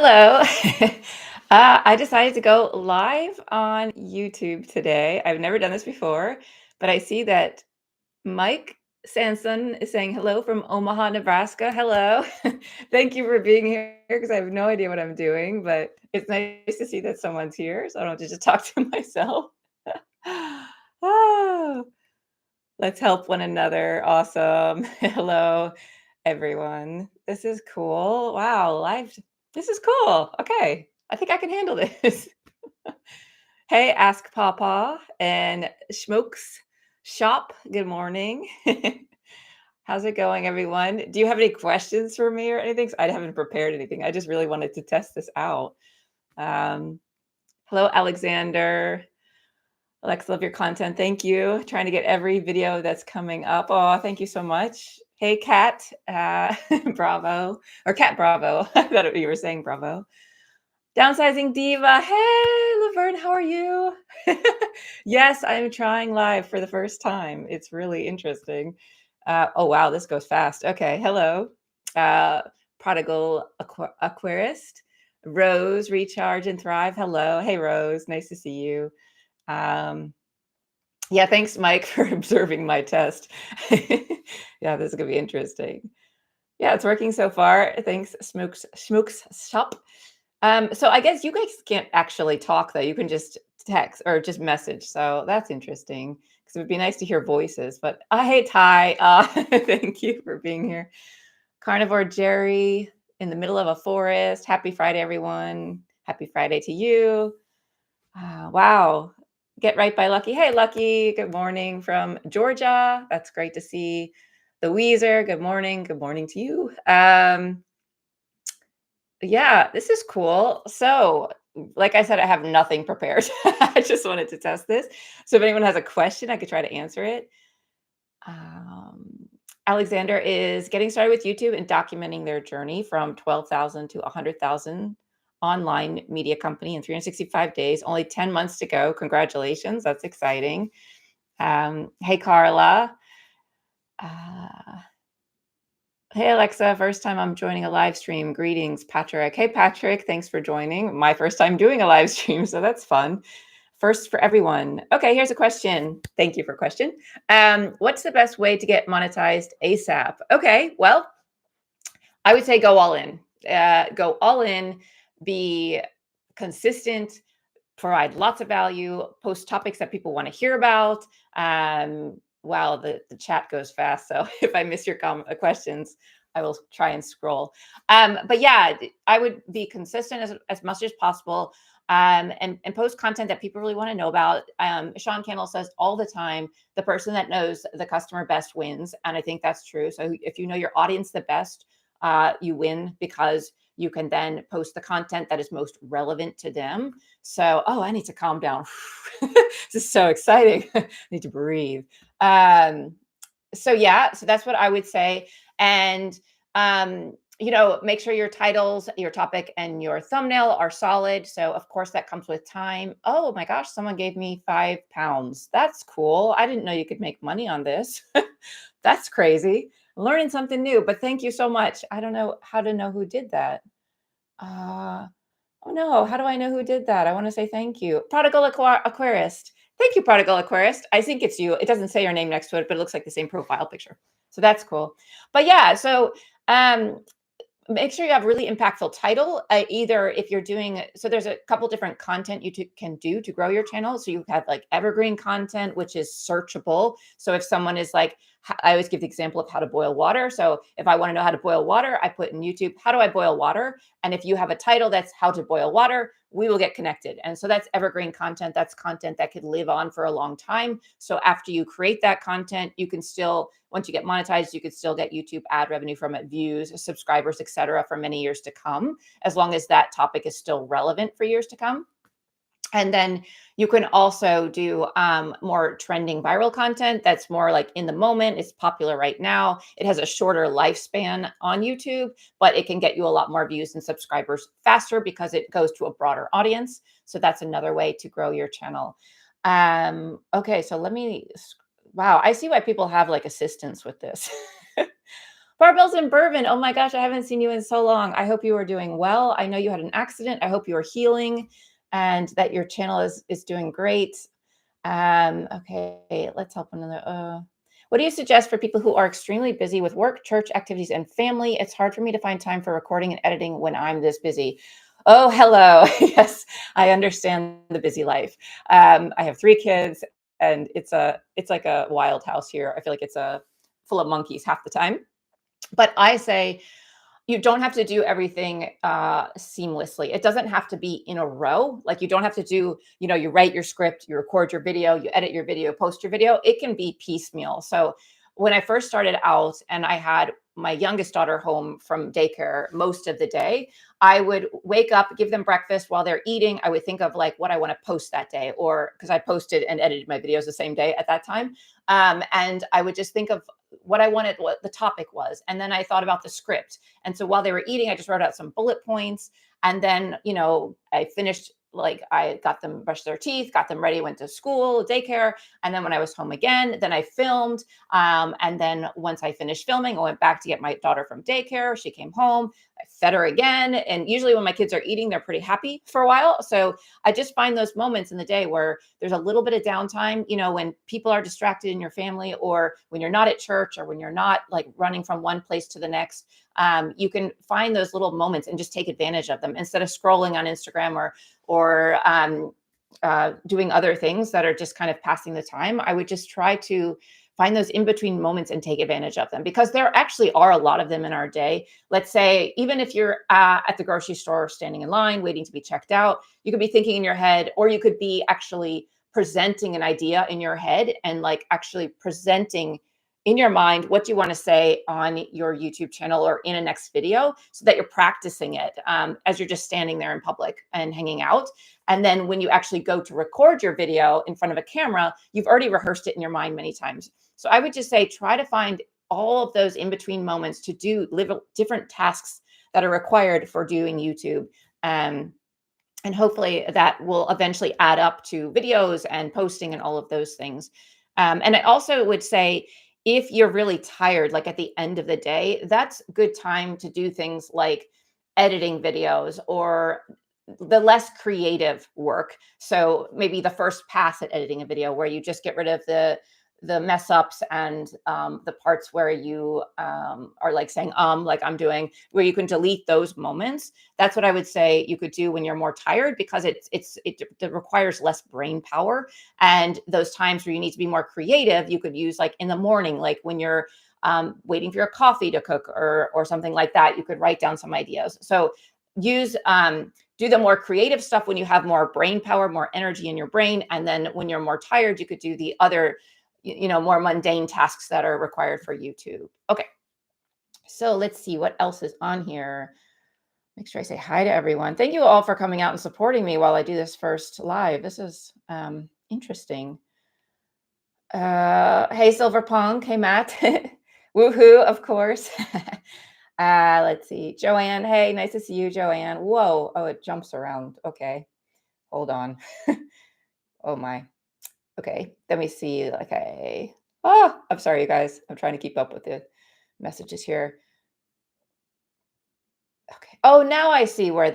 Hello. I decided to go live on YouTube today. I've never done this before, but I see that Mike Sanson is saying hello from Omaha, Nebraska. Hello. Thank you for being here because I have no idea what I'm doing, but it's nice to see that someone's here so I don't have to just talk to myself. Oh, let's help one another. Awesome. Hello, everyone. This is cool. Wow, live. This is cool. Okay. I think I can handle this. Hey, Ask Papa and Smokes Shop. Good morning. How's it going, everyone? Do you have any questions for me or anything? 'Cause I haven't prepared anything. I just really wanted to test this out. Um, Hello, Alexander. Alexa, love your content. Thank you. Trying to get every video that's coming up. Oh, thank you so much. Hey, Kat. Bravo. Or Cat Bravo. I thought you were saying bravo. Downsizing Diva. Hey, Laverne, how are you? Yes, I'm trying live for the first time. It's really interesting. Oh, wow, this goes fast. Okay, hello. Uh, Prodigal Aquarist. Rose, Recharge and Thrive. Hello. Hey, Rose. Nice to see you. Um, yeah, thanks, Mike, for observing my test. Yeah, this is gonna be interesting. Yeah, it's working so far. Thanks, Smokes Shop. So I guess you guys can't actually talk though. You can just text or just message. So that's interesting because it would be nice to hear voices. But hey, Ty, thank you for being here. Carnivore Jerry in the middle of a forest. Happy Friday, everyone. Happy Friday to you. Wow. Get right by Lucky. Hey, Lucky. Good morning from Georgia. That's great to see. The Weezer. Good morning. Good morning to you. Yeah, this is cool. So, like I said, I have nothing prepared. I just wanted to test this. So, if anyone has a question, I could try to answer it. Um, Alexander is getting started with YouTube and documenting their journey from 12,000 to 100,000 online media company in 365 days. Only 10 months to go. Congratulations. That's exciting. Hey, Carla. Uh, Hey, Alexa. First time I'm joining a live stream. Greetings, Patrick. Hey, Patrick. Thanks for joining. My first time doing a live stream, so that's fun. First for everyone. Okay, here's a question. Thank you for question. What's the best way to get monetized ASAP? Okay, well, I would say go all in. Go all in. Be consistent. Provide lots of value. Post topics that people want to hear about. Wow, the chat goes fast. So if I miss your questions, I will try and scroll. But yeah, I would be consistent as much as possible. And post content that people really want to know about. Sean Cannell says all the time, the person that knows the customer best wins. And I think that's true. So if you know your audience the best, you win because you can then post the content that is most relevant to them. So, oh, I need to calm down. This is so exciting. I need to breathe. So yeah, so that's what I would say. And make sure your titles, your topic, and your thumbnail are solid. So of course that comes with time. Oh my gosh, someone gave me £5. That's cool. I didn't know you could make money on this. That's crazy. Learning something new, but thank you so much. I don't know how to know who did that. Uh, oh no, how do I know who did that? I want to say thank you. Prodigal Aquarist. Thank you, Prodigal Aquarist. I think it's you. It doesn't say your name next to it, but it looks like the same profile picture. So that's cool. But yeah, so um, make sure you have really impactful title. Either if you're doing, so there's a couple different content you can do to grow your channel. So you have like evergreen content, which is searchable. So if someone is like, I always give the example of how to boil water. So if I want to know how to boil water, I put in YouTube, how do I boil water? And if you have a title that's how to boil water, we will get connected. And so that's evergreen content. That's content that could live on for a long time. So after you create that content, you can still, once you get monetized, you could still get YouTube ad revenue from it, views, subscribers, etc., for many years to come, as long as that topic is still relevant for years to come. And then you can also do more trending viral content that's more like in the moment. It's popular right now. It has a shorter lifespan on YouTube, but it can get you a lot more views and subscribers faster because it goes to a broader audience. So that's another way to grow your channel. Okay, so wow, I see why people have like assistants with this. Barbells and bourbon. Oh my gosh, I haven't seen you in so long. I hope you are doing well. I know you had an accident. I hope you are healing and that your channel is doing great. Okay, let's help one another. What do you suggest for people who are extremely busy with work, church activities, and family? It's hard for me to find time for recording and editing when I'm this busy. Oh, hello. Yes, I understand the busy life. I have 3 kids, and it's like a wild house here. I feel like it's a full of monkeys half the time. But I say you don't have to do everything seamlessly. It doesn't have to be in a row. Like you don't have to do, you write your script, you record your video, you edit your video, post your video. It can be piecemeal. So when I first started out and I had my youngest daughter home from daycare most of the day, I would wake up, give them breakfast while they're eating. I would think of like what I want to post that day, or because I posted and edited my videos the same day at that time. And I would just think of what I wanted, what the topic was. And then I thought about the script. And so while they were eating, I just wrote out some bullet points. And then, I finished, like I got them brushed their teeth, got them ready, went to school, daycare. And then when I was home again, then I filmed. And then once I finished filming, I went back to get my daughter from daycare. She came home, I fed her again. And usually when my kids are eating, they're pretty happy for a while. So I just find those moments in the day where there's a little bit of downtime, when people are distracted in your family, or when you're not at church, or when you're not like running from one place to the next. You can find those little moments and just take advantage of them instead of scrolling on Instagram or doing other things that are just kind of passing the time. I would just try to find those in between moments and take advantage of them, because there actually are a lot of them in our day. Let's say, even if you're at the grocery store standing in line waiting to be checked out, you could be thinking in your head, or you could be actually presenting an idea in your head and like actually presenting in your mind what do you want to say on your YouTube channel or in a next video, so that you're practicing it as you're just standing there in public and hanging out. And then when you actually go to record your video in front of a camera, you've already rehearsed it in your mind many times. So I would just say, try to find all of those in between moments to do different tasks that are required for doing YouTube. Um, and hopefully that will eventually add up to videos and posting and all of those things. And I also would say, if you're really tired, like at the end of the day, that's a good time to do things like editing videos or the less creative work. So maybe the first pass at editing a video, where you just get rid of the mess ups and the parts where you are like saying like I'm doing, where you can delete those moments. That's what I would say you could do when you're more tired, because it requires less brain power. And those times where you need to be more creative, you could use like in the morning, like when you're waiting for your coffee to cook or something like that. You could write down some ideas. So use do the more creative stuff when you have more brain power, more energy in your brain. And then when you're more tired, you could do the other more mundane tasks that are required for YouTube. Okay. So let's see what else is on here. Make sure I say hi to everyone. Thank you all for coming out and supporting me while I do this first live. This is interesting. Hey, Silverpunk. Hey, Matt. Woohoo, of course. Let's see. Joanne. Hey, nice to see you, Joanne. Whoa. Oh, it jumps around. Okay. Hold on. Oh, my. Okay, let me see. Okay. Oh, I'm sorry, you guys. I'm trying to keep up with the messages here. Okay. Oh, now I see where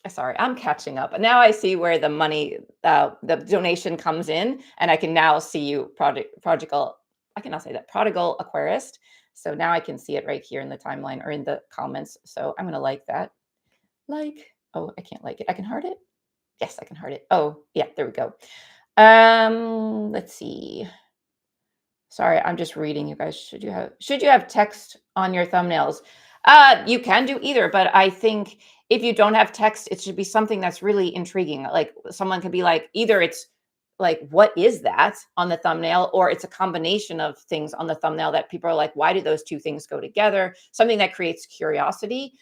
sorry, I'm catching up. Now I see where the money, the donation comes in, and I can now see you, prodigal. I cannot say that, prodigal Aquarist. So now I can see it right here in the timeline or in the comments. So I'm gonna like that. Like, oh, I can't like it. I can heart it. Yes, I can heart it. Oh, yeah, there we go. Let's see. Sorry, I'm just reading, you guys. Should you have text on your thumbnails? You can do either, but I think if you don't have text, it should be something that's really intriguing. Like someone could be like, either it's like, what is that on the thumbnail? Or it's a combination of things on the thumbnail that people are like, why do those two things go together? Something that creates curiosity.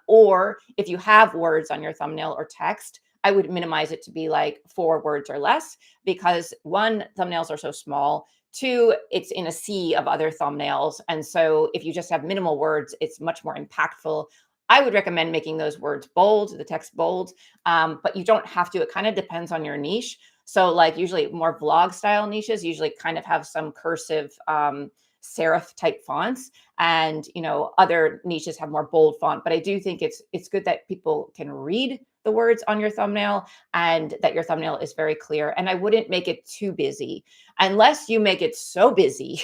Or if you have words on your thumbnail or text, I would minimize it to be like 4 words or less, because one, thumbnails are so small. Two, it's in a sea of other thumbnails. And so if you just have minimal words, it's much more impactful. I would recommend making those words bold, the text bold, but you don't have to. It kind of depends on your niche. So like usually more vlog style niches usually kind of have some cursive serif type fonts, and other niches have more bold font. But I do think it's good that people can read the words on your thumbnail, and that your thumbnail is very clear. And I wouldn't make it too busy, unless you make it so busy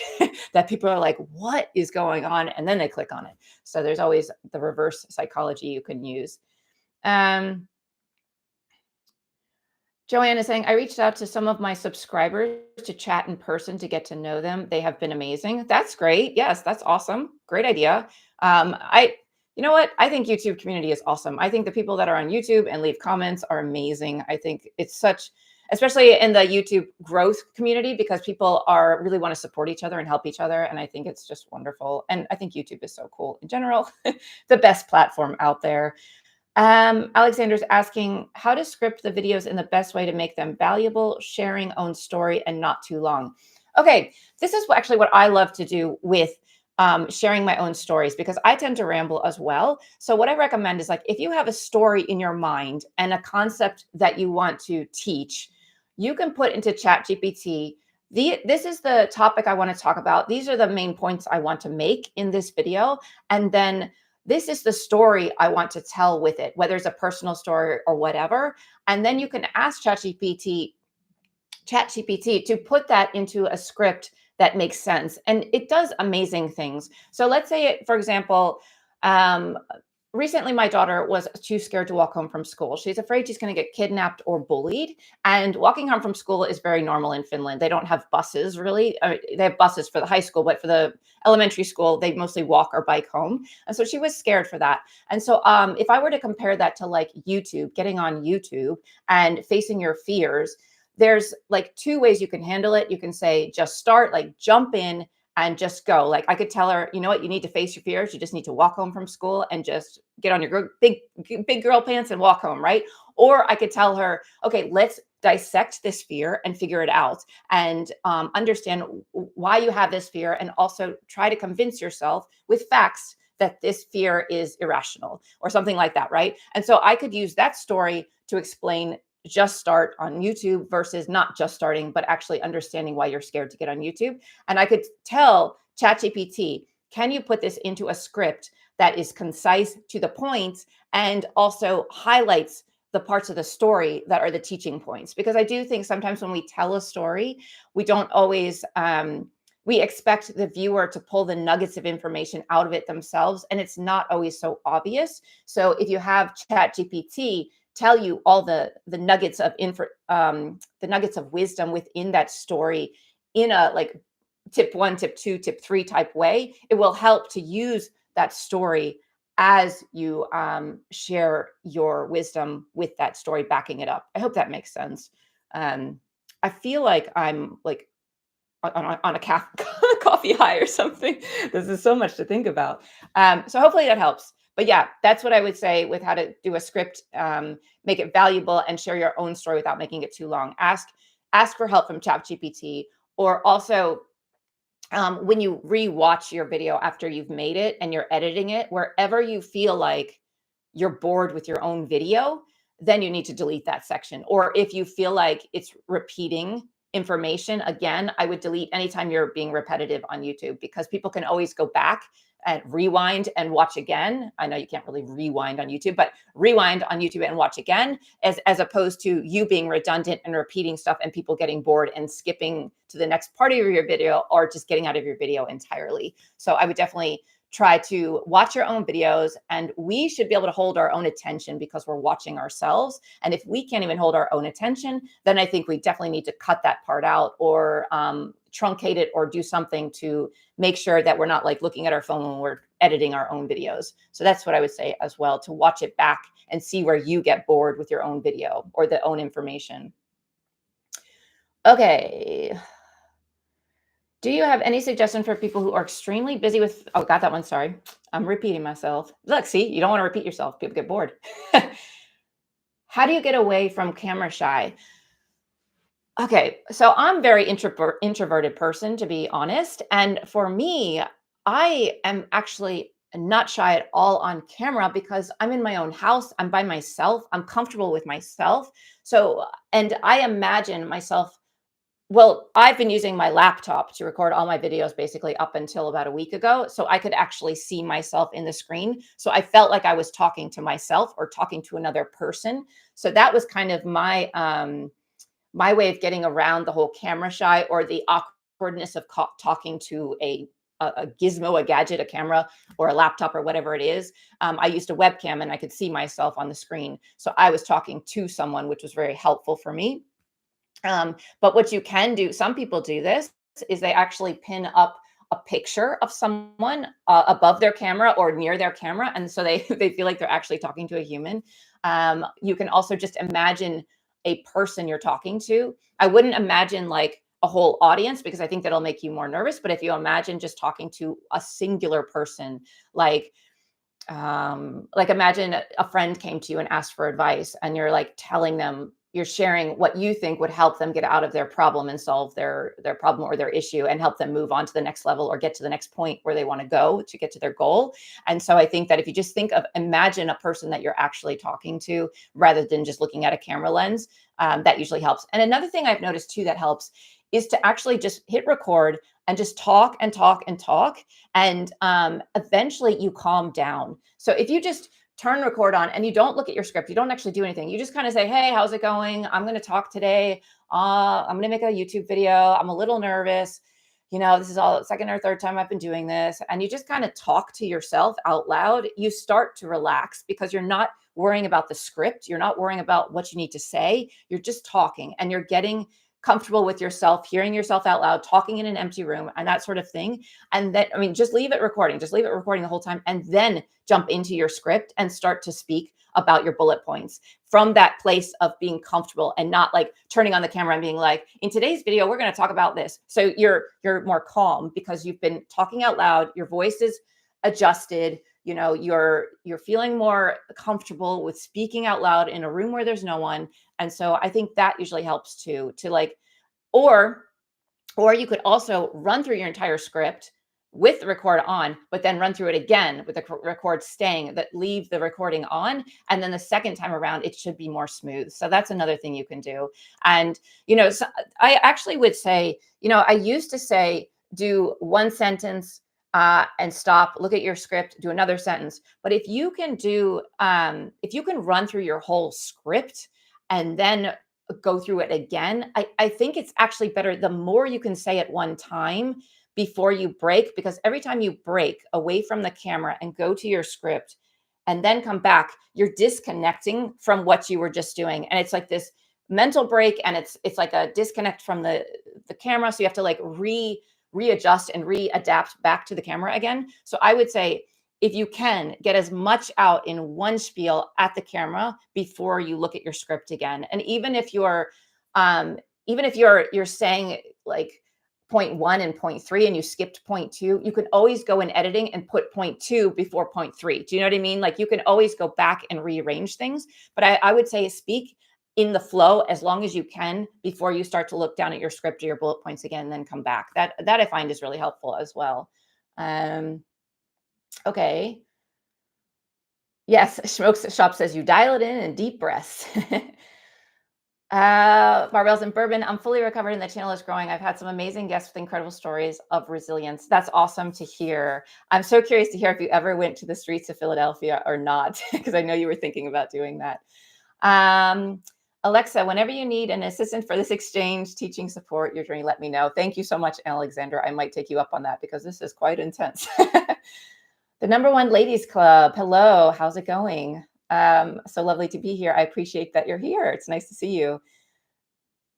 that people are like, what is going on? And then they click on it. So there's always the reverse psychology you can use. Um, Joanne is saying, I reached out to some of my subscribers to chat in person to get to know them. They have been amazing. That's great. Yes, that's awesome. Great idea. You know what? I think YouTube community is awesome. I think the people that are on YouTube and leave comments are amazing. I think it's such, especially in the YouTube growth community, because people are really want to support each other and help each other. And I think it's just wonderful. And I think YouTube is so cool in general, the best platform out there. Alexander's asking how to script the videos in the best way to make them valuable, sharing own story, and not too long. Okay, this is actually what I love to do with sharing my own stories, because I tend to ramble as well. So what I recommend is, like, if you have a story in your mind and a concept that you want to teach, you can put into ChatGPT. This is the topic I want to talk about. These are the main points I want to make in this video. And then this is the story I want to tell with it, whether it's a personal story or whatever. And then you can ask ChatGPT to put that into a script that makes sense. And it does amazing things. So let's say, for example, um, recently my daughter was too scared to walk home from school. She's afraid she's going to get kidnapped or bullied. And walking home from school is very normal in Finland. They don't have buses really. They have buses for the high school, but for the elementary school, they mostly walk or bike home. And so she was scared for that. And so if I were to compare that to like YouTube, getting on YouTube and facing your fears, there's like two ways you can handle it. You can say, just start, like jump in and just go. Like I could tell her, you know what, you need to face your fears. You just need to walk home from school and just get on your big girl pants and walk home, right? Or I could tell her, okay, let's dissect this fear and figure it out, and understand why you have this fear, and also try to convince yourself with facts that this fear is irrational or something like that, right? And so I could use that story to explain just start on YouTube versus not just starting, but actually understanding why you're scared to get on YouTube. And I could tell ChatGPT, can you put this into a script that is concise, to the point, and also highlights the parts of the story that are the teaching points? Because I do think sometimes when we tell a story, we don't always, we expect the viewer to pull the nuggets of information out of it themselves, and it's not always so obvious. So if you have ChatGPT tell you all the nuggets of the nuggets of wisdom within that story in a like tip 1, tip 2, tip 3 type way, it will help to use that story as you share your wisdom with that story backing it up. I hope that makes sense. I feel like I'm like on a coffee high or something. This is so much to think about. So hopefully that helps. But yeah, that's what I would say with how to do a script, make it valuable, and share your own story without making it too long. Ask for help from ChatGPT, or also when you rewatch your video after you've made it and you're editing it, wherever you feel like you're bored with your own video, then you need to delete that section. Or if you feel like it's repeating information, again, I would delete anytime you're being repetitive on YouTube, because people can always go back and rewind and watch again. I know you can't really rewind on YouTube, but rewind on YouTube and watch again, as opposed to you being redundant and repeating stuff and people getting bored and skipping to the next part of your video, or just getting out of your video entirely. So I would definitely try to watch your own videos, and we should be able to hold our own attention because we're watching ourselves. And if we can't even hold our own attention, then I think we definitely need to cut that part out, or truncate it, or do something to make sure that we're not like looking at our phone when we're editing our own videos. So that's what I would say as well, to watch it back and see where you get bored with your own video or the own information. Okay. Do you have any suggestion for people who are extremely busy with, oh, got that one, sorry. I'm repeating myself. Look, see, you don't want to repeat yourself. People get bored. How do you get away from camera shy? Okay, so I'm very introverted person, to be honest. And for me, I am actually not shy at all on camera, because I'm in my own house. I'm by myself. I'm comfortable with myself. So, and I imagine myself Well, I've been using my laptop to record all my videos basically up until about a week ago, so I could actually see myself in the screen. So I felt like I was talking to myself or talking to another person. So that was kind of my way of getting around the whole camera shy or the awkwardness of talking to a gizmo, a gadget, a camera, or a laptop, or whatever it is. I used a webcam and I could see myself on the screen, so I was talking to someone, which was very helpful for me. But what you can do, some people do this, is they actually pin up a picture of someone above their camera or near their camera, and so they they feel like they're actually talking to a human. You can also just imagine a person you're talking to. I wouldn't imagine like a whole audience because I think that'll make you more nervous. But if you imagine just talking to a singular person, like imagine a friend came to you and asked for advice, and you're like telling them, you're sharing what you think would help them get out of their problem and solve their problem or their issue and help them move on to the next level or get to the next point where they want to go to get to their goal. And so I think that if you just think of, imagine a person that you're actually talking to rather than just looking at a camera lens, that usually helps. And another thing I've noticed too that helps is to actually just hit record and just talk and talk and talk, and eventually you calm down. So if you just turn record on and you don't look at your script, you don't actually do anything. You just kind of say, "Hey, how's it going? I'm going to talk today. I'm going to make a YouTube video. I'm a little nervous. This is all second or third time I've been doing this." And you just kind of talk to yourself out loud. You start to relax because you're not worrying about the script. You're not worrying about what you need to say. You're just talking and you're getting comfortable with yourself, hearing yourself out loud, talking in an empty room, and that sort of thing. And then, I mean, just leave it recording, the whole time, and then jump into your script and start to speak about your bullet points from that place of being comfortable and not like turning on the camera and being like, in today's video, we're going to talk about this. So you're more calm because you've been talking out loud, your voice is adjusted, you're feeling more comfortable with speaking out loud in a room where there's no one. And so I think that usually helps too, to like, or you could also run through your entire script with the record on, but then run through it again with the record staying, that leave the recording on. And then the second time around, it should be more smooth. So that's another thing you can do. And, so I actually would say, I used to say, do one sentence and stop, look at your script, do another sentence. But if you can run through your whole script and then go through it again, I think it's actually better the more you can say at one time before you break, because every time you break away from the camera and go to your script and then come back, you're disconnecting from what you were just doing. And it's like this mental break, and it's like a disconnect from the camera. So you have to like readjust and readapt back to the camera again. So I would say, if you can, get as much out in one spiel at the camera before you look at your script again. And um even if you're saying like point one and point three and you skipped point two, you can always go in editing and put point two before point three. Do you know what I mean? Like you can always go back and rearrange things. But I would say speak in the flow as long as you can before you start to look down at your script or your bullet points again, and then come back. That I find is really helpful as well. Okay. Yes, Smokes Shop says you dial it in deep breaths. Barbells and Bourbon, I'm fully recovered and the channel is growing. I've had some amazing guests with incredible stories of resilience. That's awesome to hear. I'm so curious to hear if you ever went to the streets of Philadelphia or not, because I know you were thinking about doing that. Alexa, whenever you need an assistant for this exchange, teaching support, your journey, let me know. Thank you so much, Alexandra. I might take you up on that because this is quite intense. The number one ladies club. Hello, how's it going? So lovely to be here. I appreciate that you're here. It's nice to see you.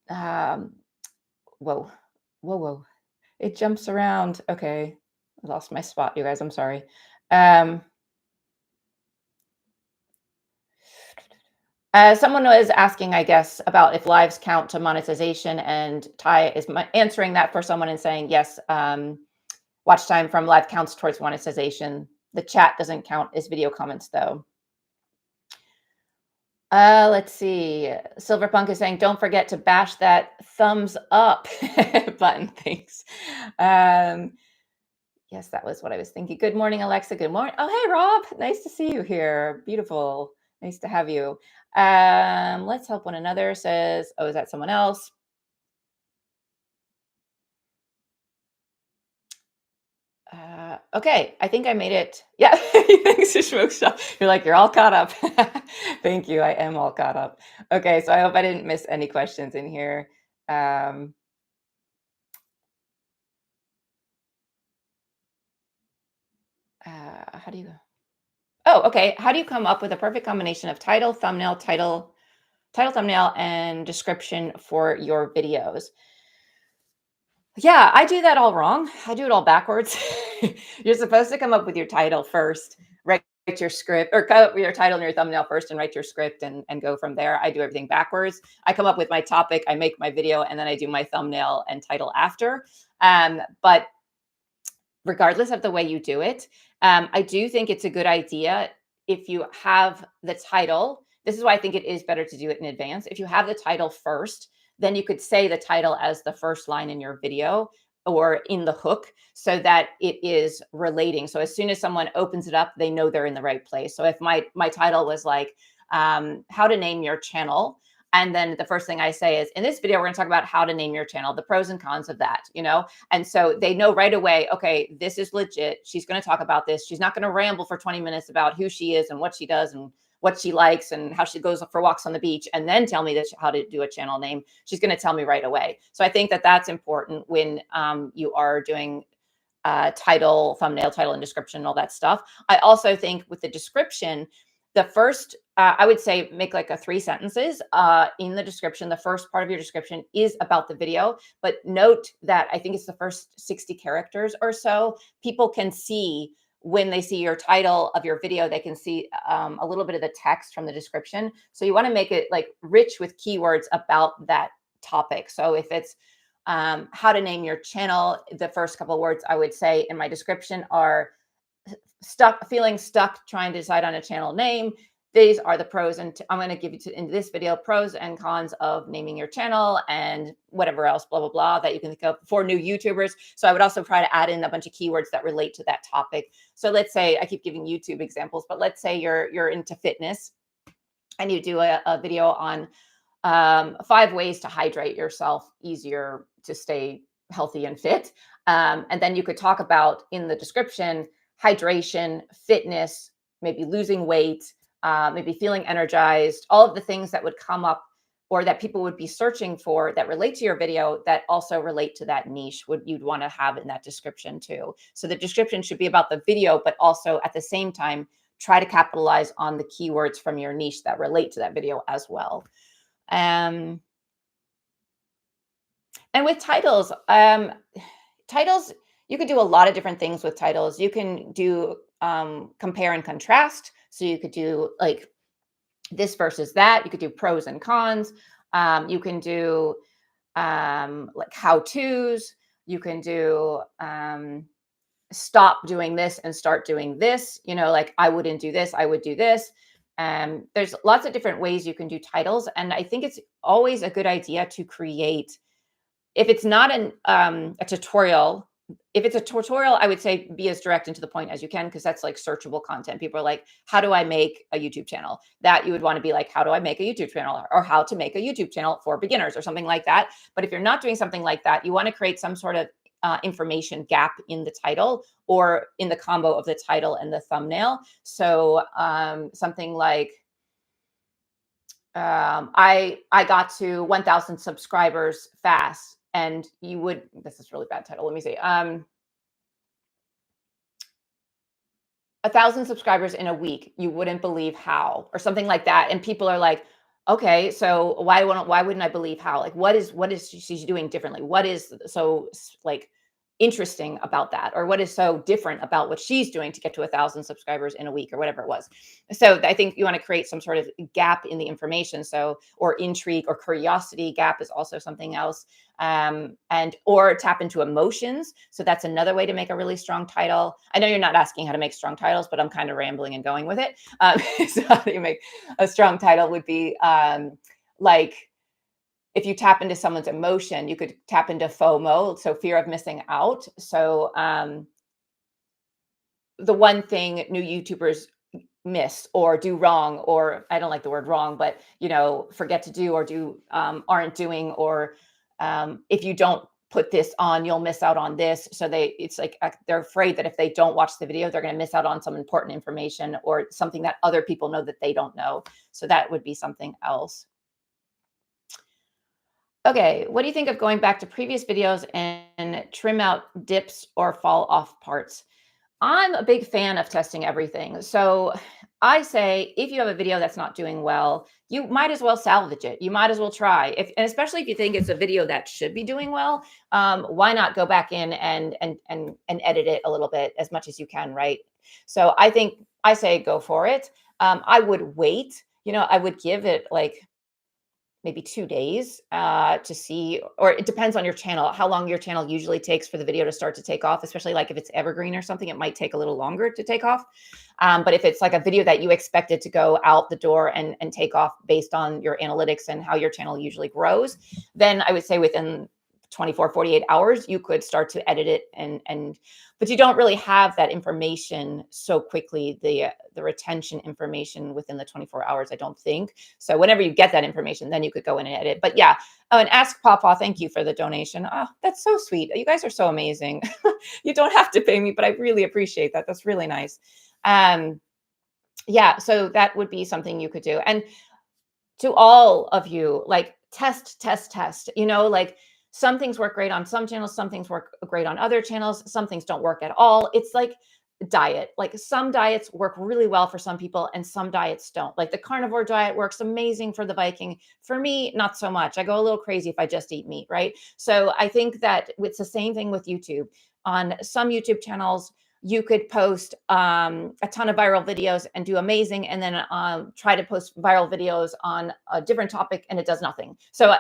Um, whoa, whoa. It jumps around. Okay. I lost my spot, you guys. I'm sorry. Someone was asking, I guess, about if lives count to monetization, and Ty is answering that for someone and saying, yes, watch time from live counts towards monetization. The chat doesn't count as video comments, though. Let's see. Silverpunk is saying, don't forget to bash that thumbs up button. Thanks. Yes, that was what I was thinking. Good morning, Alexa. Good morning. Oh, hey, Rob. Nice to see you here. Beautiful. Nice to have you. Let's help one another, says, oh, is that someone else? Okay, I think I made it. Yeah, thanks to Smoke Shop. You're like, you're all caught up. Thank you. I am all caught up. Okay, so I hope I didn't miss any questions in here. Um, how do you? Oh, okay. How do you come up with a perfect combination of title, thumbnail, and description for your videos? Yeah, I do that all wrong. I do it all backwards. You're supposed to come up with your title first, write your script, or come up with your title and your thumbnail first and write your script and go from there. I do everything backwards. I come up with my topic, I make my video, and then I do my thumbnail and title after. But regardless of the way you do it, I do think it's a good idea if you have the title. This is why I think it is better to do it in advance. If you have the title first, then you could say the title as the first line in your video or in the hook so that it is relating. So as soon as someone opens it up, they know they're in the right place. So if my title was like how to name your channel, and then the first thing I say is, in this video, we're going to talk about how to name your channel, the pros and cons of that, and so they know right away, okay, this is legit. She's going to talk about this. She's not going to ramble for 20 minutes about who she is and what she does and what she likes and how she goes for walks on the beach and then tell me this, how to do a channel name. She's going to tell me right away. So I think that that's important when you are doing title, thumbnail, title, and description, all that stuff. I also think with the description, the first, I would say make like a 3 sentences in the description. The first part of your description is about the video, but note that I think it's the first 60 characters or so. People can see when they see your title of your video, they can see a little bit of the text from the description. So you want to make it like rich with keywords about that topic. So if it's how to name your channel, the first couple of words I would say in my description are feeling stuck trying to decide on a channel name. These are the pros, and I'm going to give you in this video pros and cons of naming your channel and whatever else, blah blah blah, that you can think of for new YouTubers. So I would also try to add in a bunch of keywords that relate to that topic. So let's say, I keep giving YouTube examples, but let's say you're into fitness and you do a video on 5 ways to hydrate yourself easier to stay healthy and fit. And then you could talk about in the description hydration, fitness, maybe losing weight, maybe feeling energized, all of the things that would come up or that people would be searching for that relate to your video that also relate to that niche would you'd want to have in that description too. So the description should be about the video, but also at the same time, try to capitalize on the keywords from your niche that relate to that video as well. Um, and with titles, titles, you could do a lot of different things with titles. You can do compare and contrast. So you could do like this versus that. You could do pros and cons. You can do like how to's. You can do stop doing this and start doing this. Like I wouldn't do this, I would do this. There's lots of different ways you can do titles. And I think it's always a good idea to create, if it's not a tutorial, if it's a tutorial, I would say be as direct and to the point as you can, because that's like searchable content. People are like, how do I make a YouTube channel? That you would want to be like, how do I make a YouTube channel, or how to make a YouTube channel for beginners or something like that. But if you're not doing something like that, you want to create some sort of information gap in the title or in the combo of the title and the thumbnail. So something like, I got to 1,000 subscribers fast, and you would. This is really bad title. Let me see. 1,000 subscribers in a week. You wouldn't believe how, or something like that. And people are like, okay, so why wouldn't I believe how? Like, what is she's doing differently? What is so like interesting about that, or what is so different about what she's doing to get to 1,000 subscribers in a week, or whatever it was? So I think you want to create some sort of gap in the information. So, or intrigue or curiosity gap is also something else. And or tap into emotions. So that's another way to make a really strong title. I know you're not asking how to make strong titles, but I'm kind of rambling and going with it. So how do you make a strong title would be like, if you tap into someone's emotion, you could tap into FOMO, so fear of missing out. So the one thing new YouTubers miss or do wrong, or I don't like the word wrong, but forget to do or do aren't doing, or if you don't put this on, you'll miss out on this. So it's like they're afraid that if they don't watch the video, they're going to miss out on some important information or something that other people know that they don't know. So that would be something else. Okay, what do you think of going back to previous videos and trim out dips or fall off parts? I'm a big fan of testing everything. So I say if you have a video that's not doing well, you might as well salvage it. You might as well try. And especially if you think it's a video that should be doing well, why not go back in and edit it a little bit as much as you can, right? So I think I say go for it. I would wait. I would give it like maybe 2 days, to see, or it depends on your channel, how long your channel usually takes for the video to start to take off, especially like if it's evergreen or something, it might take a little longer to take off. But if it's like a video that you expected to go out the door and take off based on your analytics and how your channel usually grows, then I would say within 24, 48 hours, you could start to edit it but you don't really have that information so quickly, the retention information within the 24 hours, I don't think. So whenever you get that information, then you could go in and edit. But yeah. Oh, and Ask Pawpaw, thank you for the donation. Oh, that's so sweet. You guys are so amazing. You don't have to pay me, but I really appreciate that. That's really nice. Yeah, so that would be something you could do. And to all of you, like test, test, test. Like some things work great on some channels, some things work great on other channels, some things don't work at all. It's like diet. Like some diets work really well for some people and some diets don't. Like the carnivore diet works amazing for the Viking. For me, not so much. I go a little crazy if I just eat meat, right? So I think that it's the same thing with YouTube. On some YouTube channels, you could post a ton of viral videos and do amazing, and then try to post viral videos on a different topic and it does nothing. So,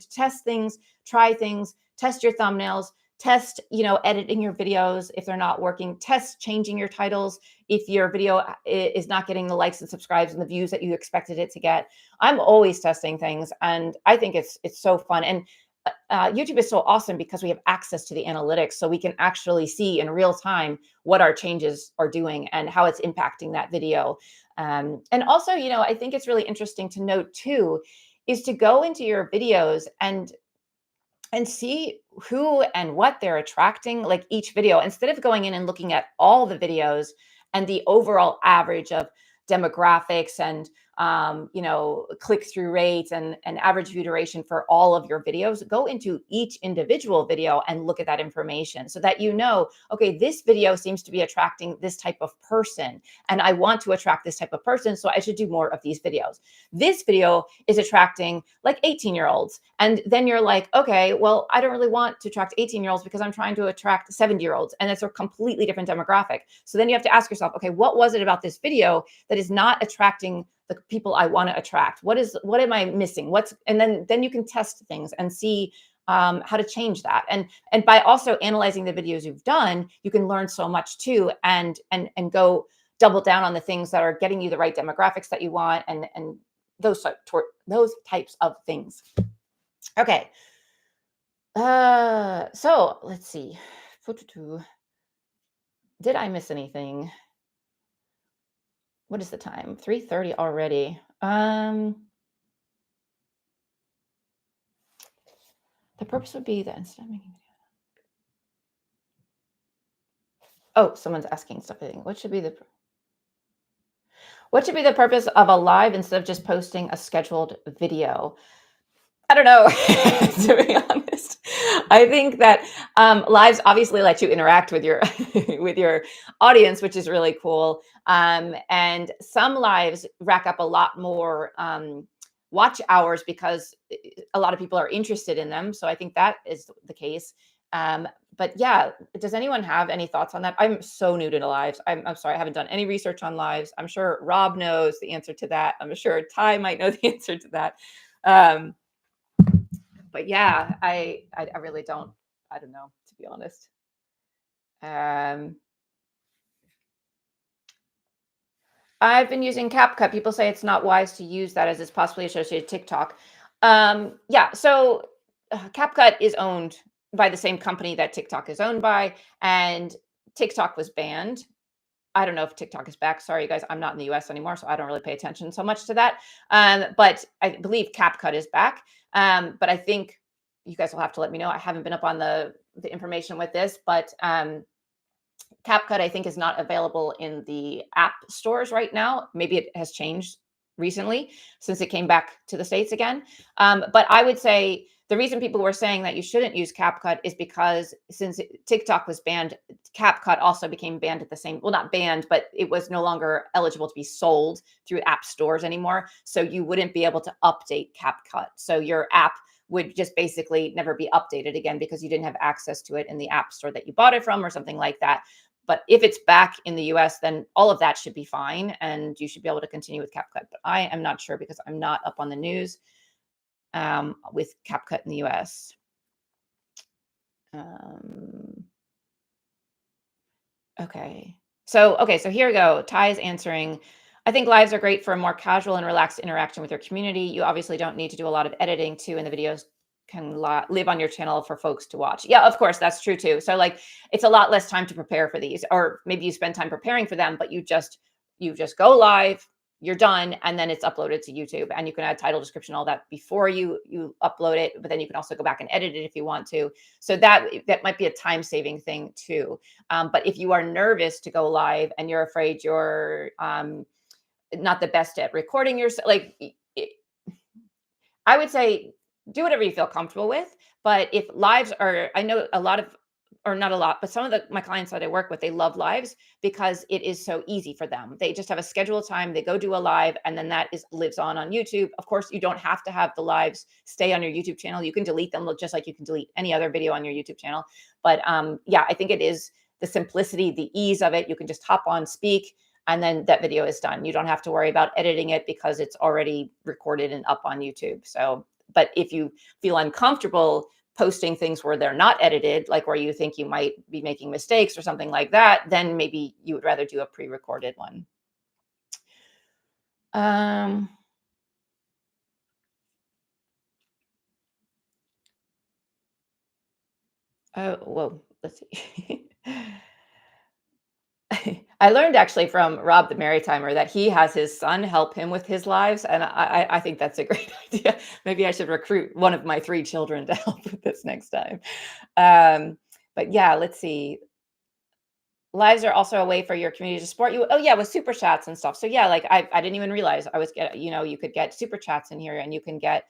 test things, try things, test your thumbnails, test, editing your videos if they're not working, test changing your titles if your video is not getting the likes and subscribes and the views that you expected it to get. I'm always testing things, and I think it's so fun. And YouTube is so awesome because we have access to the analytics, so we can actually see in real time what our changes are doing and how it's impacting that video. And also, I think it's really interesting to note too, is to go into your videos and see who and what they're attracting, like each video, instead of going in and looking at all the videos and the overall average of demographics and click-through rates and average view duration for all of your videos. Go into each individual video and look at that information so that okay, this video seems to be attracting this type of person, and I want to attract this type of person, so I should do more of these videos. This video is attracting like 18-year-olds, and then you're like, okay, well, I don't really want to attract 18-year-olds because I'm trying to attract 70-year-olds, and it's a completely different demographic. So then you have to ask yourself, okay, what was it about this video that is not attracting the people I want to attract? What am I missing? And then you can test things and see how to change that. And by also analyzing the videos you've done, you can learn so much too, and go double down on the things that are getting you the right demographics that you want, and those types of things. Okay. So let's see. Did I miss anything? What is the time? 3:30 already. The purpose would be that instead of making. Oh, someone's asking stuff. I think. What should be the purpose of a live instead of just posting a scheduled video? I don't know, to be honest. I think that lives obviously let you interact with your with your audience, which is really cool. And some lives rack up a lot more watch hours because a lot of people are interested in them. So I think that is the case. But yeah, does anyone have any thoughts on that? I'm so new to the lives. I'm sorry, I haven't done any research on lives. I'm sure Rob knows the answer to that. I'm sure Ty might know the answer to that. But yeah, I really don't. I don't know, to be honest. I've been using CapCut. People say it's not wise to use that as it's possibly associated with TikTok. Yeah, so CapCut is owned by the same company that TikTok is owned by, and TikTok was banned. I don't know if TikTok is back. Sorry, you guys, I'm not in the US anymore, so I don't really pay attention so much to that. But I believe CapCut is back. But I think you guys will have to let me know. I haven't been up on the information with this, but CapCut, I think, is not available in the app stores right now. Maybe it has changed recently since it came back to the States again. But I would say the reason people were saying that you shouldn't use CapCut is because since TikTok was banned, CapCut also became banned at the same, well, not banned, but it was no longer eligible to be sold through app stores anymore. So you wouldn't be able to update CapCut. So your app would just basically never be updated again because you didn't have access to it in the app store that you bought it from or something like that. But if it's back in the US, then all of that should be fine and you should be able to continue with CapCut. But I am not sure because I'm not up on the news with CapCut in the US. Um, okay. So here we go. Ty is answering. I think lives are great for a more casual and relaxed interaction with your community. You obviously don't need to do a lot of editing too, and the videos can live on your channel for folks to watch. Yeah, of course, that's true too. So like, it's a lot less time to prepare for these, or maybe you spend time preparing for them, but you just go live, you're done, and then it's uploaded to YouTube, and you can add title, description, all that before you upload it. But then you can also go back and edit it if you want to. So that might be a time saving thing too. But if you are nervous to go live and you're afraid you're not the best at recording yourself, like I would say do whatever you feel comfortable with. But if lives are, I know a lot of, or not a lot, but some of my clients that I work with, they love lives because it is so easy for them. They just have a scheduled time, they go do a live, and then that is lives on YouTube. Of course, you don't have to have the lives stay on your YouTube channel. You can delete them just like you can delete any other video on your YouTube channel. But yeah, I think it is the simplicity, the ease of it. You can just hop on, speak, and then that video is done. You don't have to worry about editing it because it's already recorded and up on YouTube. So, but if you feel uncomfortable posting things where they're not edited, like where you think you might be making mistakes or something like that, then maybe you would rather do a pre-recorded one. Um, oh, well, let's see. I learned actually from Rob the Maritimer that he has his son help him with his lives, and I think that's a great idea. Maybe I should recruit one of my 3 children to help with this next time. But yeah, let's see. Lives are also a way for your community to support you. Oh yeah, with super chats and stuff. So yeah, like I didn't even realize I was you could get super chats in here and you can get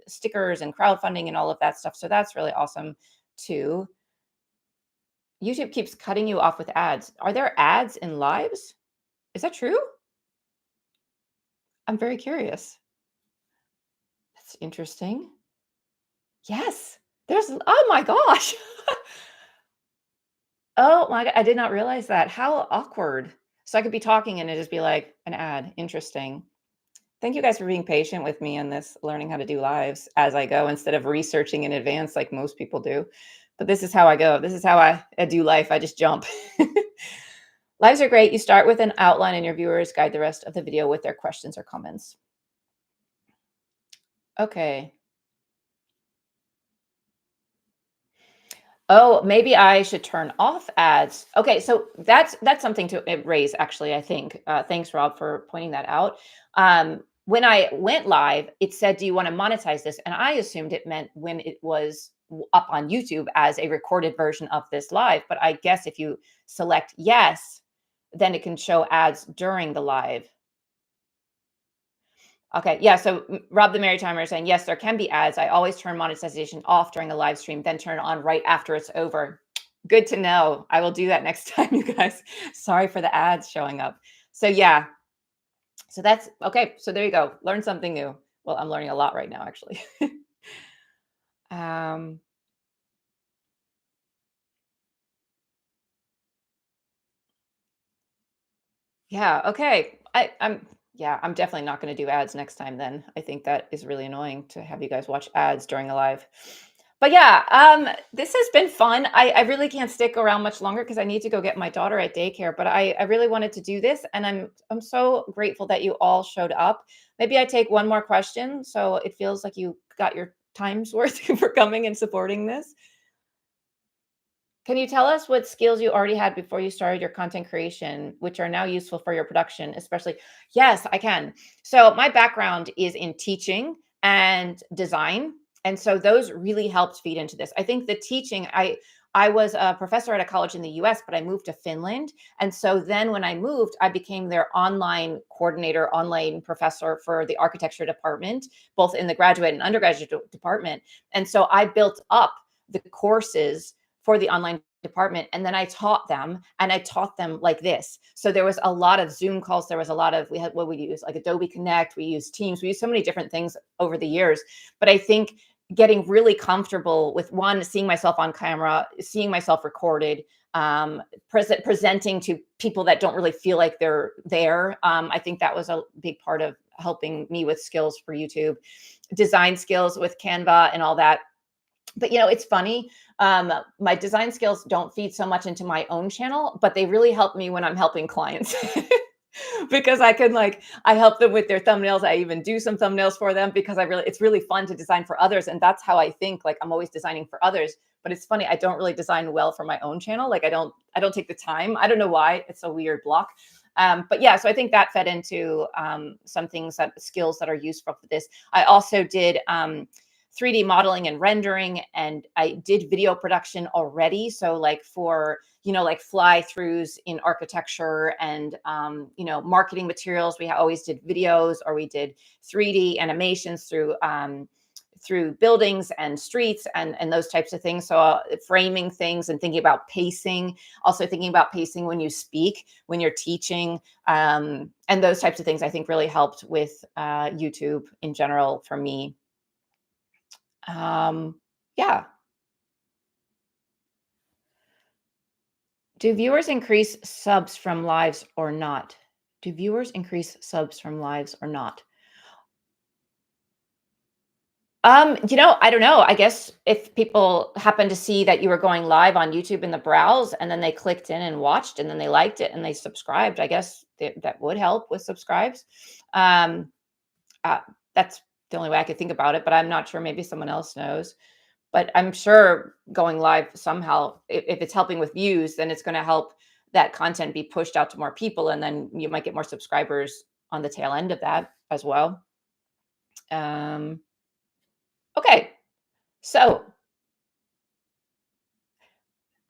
stickers and crowdfunding and all of that stuff. So that's really awesome too. YouTube keeps cutting you off with ads. Are there ads in lives? Is that true? I'm very curious. That's interesting. Yes. There's oh my gosh. Oh my god, I did not realize that. How awkward. So I could be talking and it just be like an ad. Interesting. Thank you guys for being patient with me in this learning how to do lives as I go instead of researching in advance like most people do. But this is how I go. This is how I do life. I just jump. Lives are great. You start with an outline and your viewers guide the rest of the video with their questions or comments. Okay. Oh, maybe I should turn off ads. Okay, so that's something to raise actually, I think. Thanks, Rob, for pointing that out. When I went live, it said, "Do you want to monetize this?" And I assumed it meant when it was up on YouTube as a recorded version of this live. But I guess if you select yes, then it can show ads during the live. Okay, yeah. So Rob the Maritimer is saying, yes, there can be ads. I always turn monetization off during a live stream, then turn it on right after it's over. Good to know. I will do that next time, you guys. Sorry for the ads showing up. So yeah, so that's okay. So there you go. Learn something new. Well, I'm learning a lot right now, actually. um, yeah, okay. I'm definitely not going to do ads next time then. I think that is really annoying to have you guys watch ads during a live. But yeah, this has been fun. I really can't stick around much longer because I need to go get my daughter at daycare. But I really wanted to do this, and I'm so grateful that you all showed up. Maybe I take one more question, so it feels like you got your time's worth for coming and supporting this. Can you tell us what skills you already had before you started your content creation, which are now useful for your production, especially? Yes, I can. So my background is in teaching and design. And so those really helped feed into this. I think the teaching, I was a professor at a college in the US, but I moved to Finland. And so then when I moved, I became their online coordinator, online professor for the architecture department, both in the graduate and undergraduate department. And so I built up the courses for the online department, and then I taught them, and I taught them like this. So there was a lot of Zoom calls. There was a lot of, we had what we use, like Adobe Connect, we use Teams, we use so many different things over the years. But I think getting really comfortable with, one, seeing myself on camera, seeing myself recorded, presenting to people that don't really feel like they're there. I think that was a big part of helping me with skills for YouTube, design skills with Canva and all that. But it's funny. My design skills don't feed so much into my own channel, but they really help me when I'm helping clients. Because I can, like, I help them with their thumbnails. I even do some thumbnails for them because it's really fun to design for others. And that's how I think, like, I'm always designing for others. But it's funny, I don't really design well for my own channel. Like, I don't take the time. I don't know why. It's a weird block. But yeah, so I think that fed into some things, that skills that are useful for this. I also did 3D modeling and rendering, and I did video production already. So like for, like fly throughs in architecture and, marketing materials, we always did videos, or we did 3D animations through buildings and streets and those types of things. So framing things and thinking about pacing, also thinking about pacing when you speak, when you're teaching, and those types of things, I think really helped with YouTube in general for me. Yeah. Do viewers increase subs from lives or not? Do viewers increase subs from lives or not? I don't know. I guess if people happen to see that you were going live on YouTube in the browse, and then they clicked in and watched, and then they liked it and they subscribed, I guess that would help with subscribes. Um, uh, that's the only way I could think about it, but I'm not sure. Maybe someone else knows. But I'm sure going live somehow, if it's helping with views, then it's going to help that content be pushed out to more people, and then you might get more subscribers on the tail end of that as well. Um, okay, so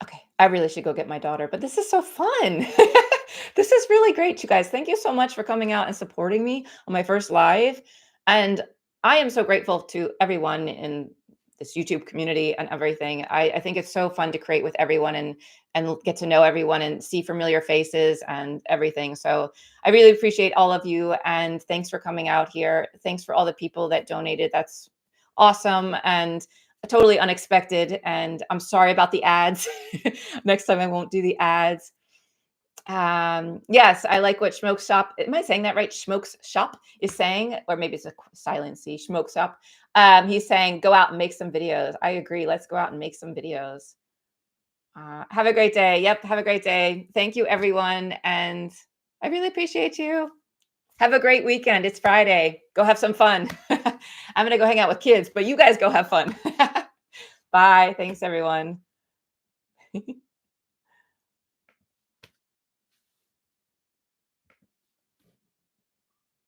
okay, I really should go get my daughter, but this is so fun. This is really great, you guys. Thank you so much for coming out and supporting me on my first live. And I am so grateful to everyone in this YouTube community and everything. I think it's so fun to create with everyone and get to know everyone and see familiar faces and everything. So I really appreciate all of you, and thanks for coming out here. Thanks for all the people that donated. That's awesome. And totally unexpected, and I'm sorry about the ads. Next time I won't do the ads. Yes, I like what Smoke Shop, am I saying that right? Smokes Shop is saying, or maybe it's a silent C, Smoke Shop. He's saying, go out and make some videos. I agree. Let's go out and make some videos. Have a great day. Yep, have a great day. Thank you, everyone. And I really appreciate you. Have a great weekend. It's Friday. Go have some fun. I'm going to go hang out with kids, but you guys go have fun. Bye. Thanks, everyone.